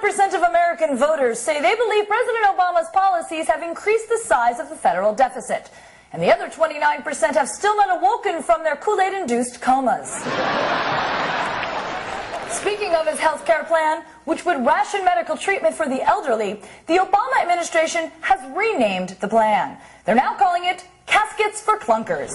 51% of American voters say they believe President Obama's policies have increased the size of the federal deficit. And the other 29% have still not awoken from their Kool-Aid-induced comas. Speaking of his health care plan, which would ration medical treatment for the elderly, the Obama administration has renamed the plan. They're now calling it Caskets for Clunkers.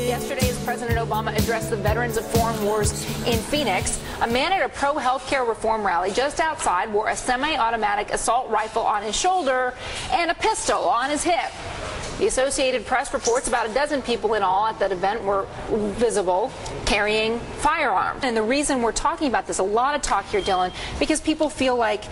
Yesterday, as President Obama addressed the veterans of foreign wars in Phoenix, a man at a pro-healthcare reform rally just outside wore a semi-automatic assault rifle on his shoulder and a pistol on his hip. The Associated Press reports about a dozen people in all at that event were visible carrying firearms. And the reason we're talking about this, a lot of talk here, Dylan, because people feel like,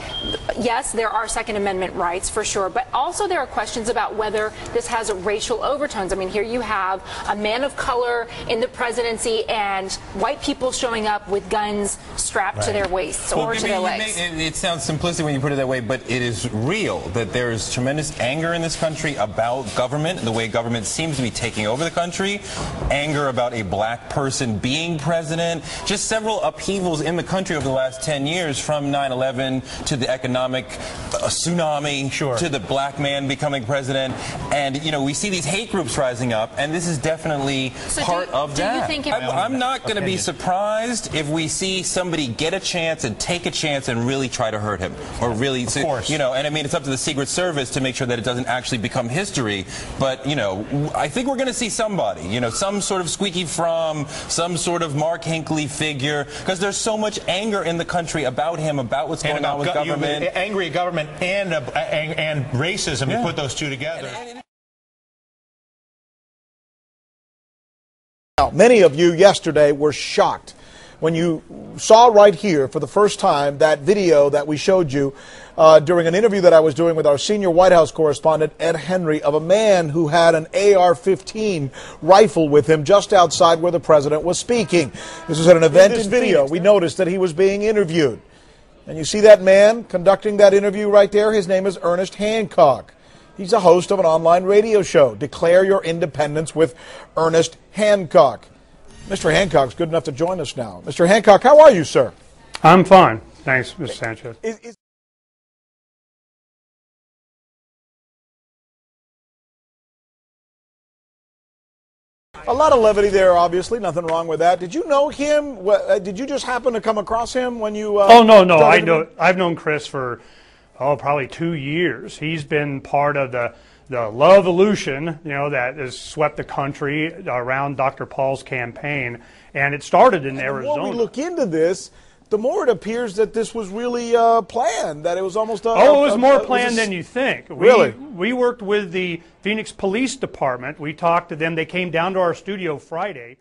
yes, there are Second Amendment rights for sure, but also there are questions about whether this has racial overtones. I mean, here you have a man of color in the presidency and white people showing up with guns strapped to their waists or to their legs. It sounds simplistic when you put it that way, but it is real that there is tremendous anger in this country about government, the way government seems to be taking over the country, anger about a black person being president, just several upheavals in the country over the last 10 years, from 9/11 to the economic tsunami, to the black man becoming president. And, you know, we see these hate groups rising up, and this is definitely part of that. I'm not going to be surprised if we see somebody get a chance and take a chance and really try to hurt him, or really, you know, and I mean, it's up to the Secret Service to make sure that it doesn't actually become history. But, you know, I think we're going to see somebody, you know, some sort of Squeaky Fromm, some sort of Mark Hinckley figure, because there's so much anger in the country about him, about what's going on with government. Angry at government and racism, you put those two together. Many of you yesterday were shocked when you saw right here for the first time that video that we showed you during an interview that I was doing with our senior White House correspondent, Ed Henry, of a man who had an AR-15 rifle with him just outside where the president was speaking. This was at an event in video. We noticed that he was being interviewed. And you see that man conducting that interview right there? His name is Ernest Hancock. He's a host of an online radio show, Declare Your Independence with Ernest Hancock. Mr. Hancock's good enough to join us now. Mr. Hancock, how are you, sir? I'm fine. Thanks, Mr. Sanchez. A lot of levity there, obviously. Nothing wrong with that. Did you know him? Did you just happen to come across him when you... oh, no. I've known Chris for, probably 2 years. He's been part of the love-evolution, you know, that has swept the country around Dr. Paul's campaign, and it started in Arizona. The more we look into this, the more it appears that this was really planned, that it was almost it was more planned than you think. Really? We worked with the Phoenix Police Department. We talked to them. They came down to our studio Friday.